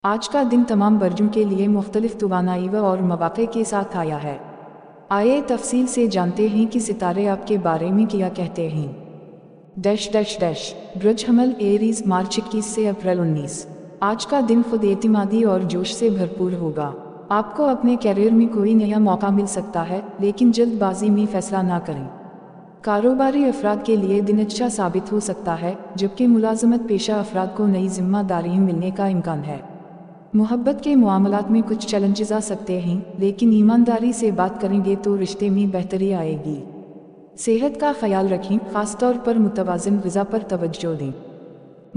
आज का दिन तमाम बर्जों के लिए मुख्तलिफ तवानाई और मौक़े के साथ आया है। आइए तफसील से जानते हैं कि सितारे आपके बारे में क्या कहते हैं। डैश डैश डैश ब्रज हमल एरीज मार्च 21 से अप्रैल 19। आज का दिन खुद एतमादी और जोश से भरपूर होगा। आपको अपने कैरियर में कोई नया मौका मिल सकता है, लेकिन जल्दबाजी में फैसला ना करें। कारोबारी अफराद के लिए दिन अच्छा साबित हो सकता है, जबकि मुलाजमत पेशा अफराद को नई जिम्मेदारियां मिलने का इम्कान है। मोहब्बत के मामलात में कुछ चैलेंजेस आ सकते हैं, लेकिन ईमानदारी से बात करेंगे तो रिश्ते में बेहतरी आएगी। सेहत का ख्याल रखें, खासतौर पर मुतवाज़िन ग़िज़ा पर तवज्जो दें।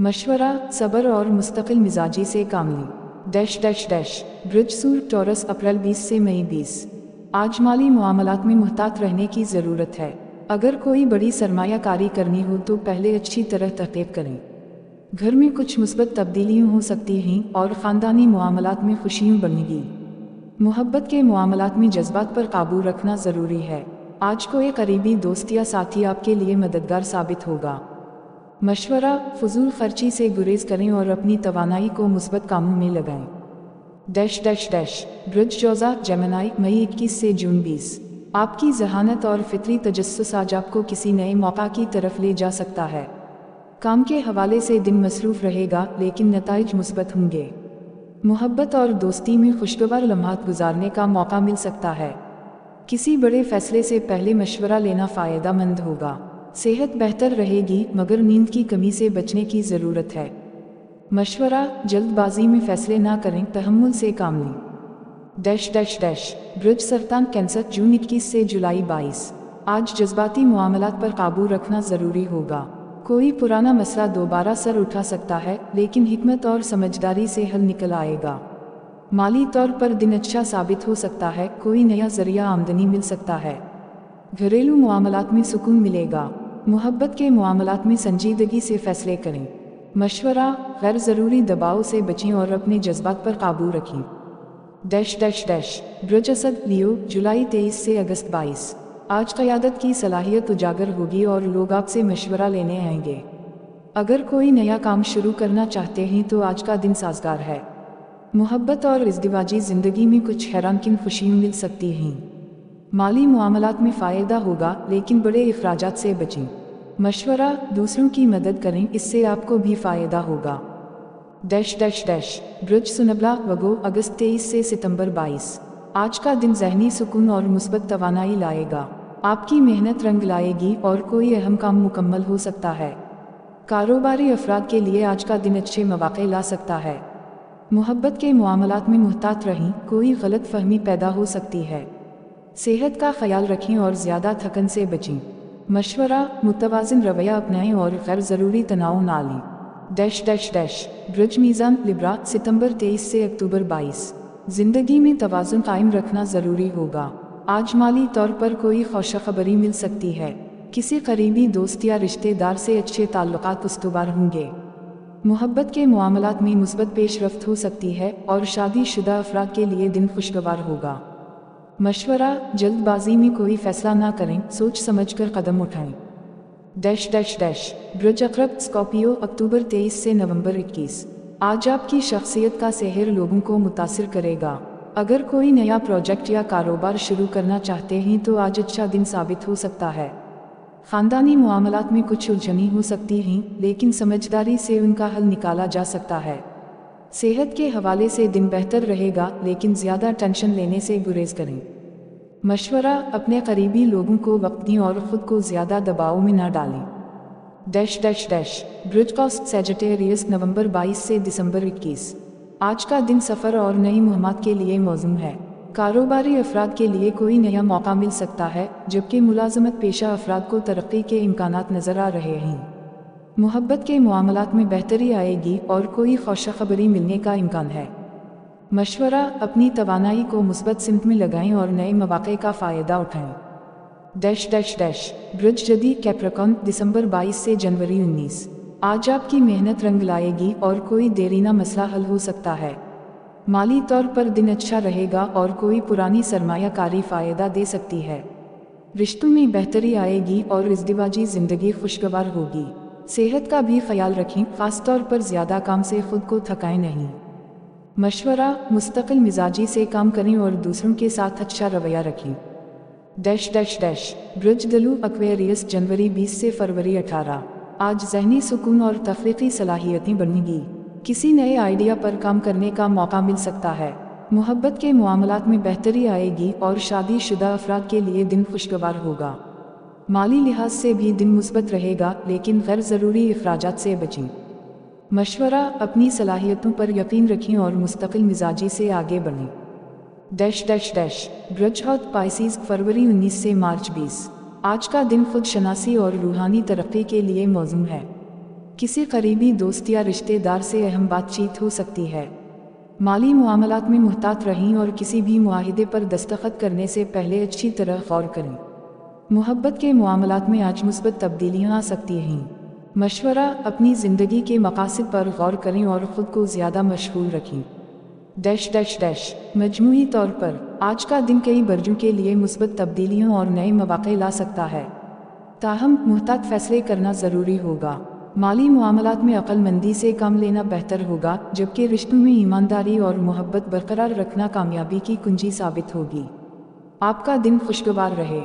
मशवरा, सब्र और मुस्तकिल मिजाजी से काम लें। डैश डैश डैश बृहस्पति टॉरस अप्रैल 20 से मई 20। आज माली मामलात में मुहतात रहने की ज़रूरत है। अगर कोई बड़ी सरमायाकारी करनी हो तो पहले अच्छी तरह तहक़ीक़ करें। घर में कुछ मुस्बत तब्दीलियाँ हो सकती हैं और ख़ानदानी मामलात में खुशियाँ बढ़ेंगी। मोहब्बत के मामलात में जज्बात पर काबू रखना ज़रूरी है। आज कोई करीबी दोस्त या साथी आपके लिए मददगार साबित होगा। मशवरा, फजूल खर्ची से गुरेज करें और अपनी तवानाई को मुस्बत कामों में लगाएं। डैश डैश डैश बृज जोज़ा जेमिनी मई 21 से जून 20। आपकी जहानत और फितरी तजस्सुस आज आपको किसी नए मौका की तरफ ले जा सकता है। काम के हवाले से दिन मसरूफ़ रहेगा, लेकिन नताइज मुस्बत होंगे। मोहब्बत और दोस्ती में खुशगवार लम्हात गुजारने का मौका मिल सकता है। किसी बड़े फैसले से पहले मशवरा लेना फ़ायदेमंद होगा। सेहत बेहतर रहेगी, मगर नींद की कमी से बचने की ज़रूरत है। मशवरा, जल्दबाजी में फ़ैसले ना करें, तहम्मुल से काम लें। डैश डैश डैश बृज सरतान कैंसर जून 21 से जुलाई 22। आज जज्बाती मामलात पर काबू रखना ज़रूरी होगा। कोई पुराना मसला दोबारा सर उठा सकता है, लेकिन हिकमत और समझदारी से हल निकल आएगा। माली तौर पर दिन अच्छा साबित हो सकता है, कोई नया ज़रिया आमदनी मिल सकता है। घरेलू मामलात में सुकून मिलेगा। मोहब्बत के मामलात में संजीदगी से फ़ैसले करें। मशवरा, गैर ज़रूरी दबाव से बचें और अपने जज्बात पर काबू रखें। डैश डैश डैश बृज असद लियो जुलाई 23 से अगस्त 22। आज क़यादत की सलाहियत उजागर होगी और लोग आपसे मशवरा लेने आएंगे। अगर कोई नया काम शुरू करना चाहते हैं तो आज का दिन साजगार है। मोहब्बत और इज़्दिवाजी ज़िंदगी में कुछ हैरानकुन खुशियाँ मिल सकती हैं। माली मामलात में फ़ायदा होगा, लेकिन बड़े इखराजात से बचें। मशवरा, दूसरों की मदद करें, इससे आपको भी फ़ायदा होगा। डैश डैश डैश बृज सुनबला वगो अगस्त 23 से सितंबर 22। आज का दिन ज़हनी सुकून और मुस्बत तवानाई लाएगा। आपकी मेहनत रंग लाएगी और कोई अहम काम मुकम्मल हो सकता है। कारोबारी अफराद के लिए आज का दिन अच्छे मौक़े ला सकता है। मोहब्बत के मामलात में मुहतात रहें, कोई गलत फहमी पैदा हो सकती है। सेहत का ख्याल रखें और ज़्यादा थकन से बचें। मशवरा, मुतवाज़िन रवैया अपनाएं और गैर ज़रूरी तनाव ना लें। डैश डैश डैश बृज मीज़ान लिब्रा सितंबर 23 से अक्टूबर 22। ज़िंदगी में तवाज़ुन कायम रखना ज़रूरी होगा। आज माली तौर पर कोई खुशखबरी मिल सकती है। किसी करीबी दोस्त या रिश्तेदार से अच्छे ताल्लुकात उस्तवार होंगे। मोहब्बत के मामलात में मुस्बत पेशरफ्त हो सकती है और शादीशुदा अफराद के लिए दिन खुशगवार होगा। मशवरा, जल्दबाजी में कोई फ़ैसला ना करें, सोच समझकर कदम उठाएं। डैश डैश डैश बृज अक़रब स्कॉर्पियो अक्टूबर 23 से नवंबर 21। आज आपकी शख्सियत का सेहर लोगों को मुतासिर करेगा। अगर कोई नया प्रोजेक्ट या कारोबार शुरू करना चाहते हैं तो आज अच्छा दिन साबित हो सकता है। ख़ानदानी मामलात में कुछ उलझनें हो सकती हैं, लेकिन समझदारी से उनका हल निकाला जा सकता है। सेहत के हवाले से दिन बेहतर रहेगा, लेकिन ज़्यादा टेंशन लेने से गुरेज करें। मशवरा, अपने करीबी लोगों को वक्त दें और ख़ुद को ज़्यादा दबाव में न डालें। डैश डैश डैश बृज कॉस्ट सैजिटेरियस नवंबर 22 से दिसंबर 21। आज का दिन सफ़र और नई मुहिम्मात के लिए मौज़ूम है। कारोबारी अफराद के लिए कोई नया मौका मिल सकता है, जबकि मुलाजमत पेशा अफराद को तरक्की के इम्कानात नज़र आ रहे हैं। मोहब्बत के मामलात में बेहतरी आएगी और कोई खुशखबरी मिलने का इम्कान है। मशवरा, अपनी तवानाई को मुस्बत सिमत में लगाएं और नए मौक़े का फ़ायदा उठाएं। डैश डैश डैश बृज जदी कैप्रिकॉर्न दिसंबर 22 से जनवरी 19। आज आपकी मेहनत रंग लाएगी और कोई देरीना मसला हल हो सकता है। माली तौर पर दिन अच्छा रहेगा और कोई पुरानी सरमायाकारी फ़ायदा दे सकती है। रिश्तों में बेहतरी आएगी और इज़्दिवाजी ज़िंदगी खुशगवार होगी। सेहत का भी ख्याल रखें, ख़ास तौर पर ज़्यादा काम से ख़ुद को थकाएं नहीं। मशवरा, मुस्तकिल मिजाजी से काम करें और दूसरों के साथ अच्छा रवैया रखें। डैश डैश डैश ब्रजदलू एक्वेरियस जनवरी 20 से फरवरी 18। आज जहनी सुकून और तफरीकी सलाहियतें बढ़ेंगी। किसी नए आइडिया पर काम करने का मौका मिल सकता है। मोहब्बत के मामलात में बेहतरी आएगी और शादीशुदा अफराद के लिए दिन खुशगवार होगा। माली लिहाज से भी दिन मुस्बत रहेगा, लेकिन गैर ज़रूरी अखराजात से बचें। मशवरा, अपनी सलाहियतों पर यकीन रखें और मुस्तकिल मिजाजी से आगे बढ़ें। डैश डैश डैश बृहस्पति पाइसिस फरवरी 19 से मार्च 20। आज का दिन खुद शनासी और रूहानी तरक्की के लिए मौजूद है। किसी करीबी दोस्त या रिश्तेदार से अहम बातचीत हो सकती है। माली मामलात में मुहतात रहें और किसी भी मुआहिदे पर दस्तखत करने से पहले अच्छी तरह गौर करें। मोहब्बत के मामलात में आज मुस्बत तब्दीलियाँ आ सकती हैं। मशवरा, अपनी ज़िंदगी के मकासद पर गौर करें और ख़ुद को ज़्यादा मशगूल रखें। डैश डैश डैश मजमूई तौर पर आज का दिन कई बर्जों के लिए मुस्बत तब्दीलियों और नए मौक़े ला सकता है। ताहम मुहतात फ़ैसले करना ज़रूरी होगा। माली मामलात में अक्लमंदी से काम लेना बेहतर होगा, जबकि रिश्तों में ईमानदारी और मोहब्बत बरकरार रखना कामयाबी की कुंजी साबित होगी। आपका दिन खुशगवार रहे।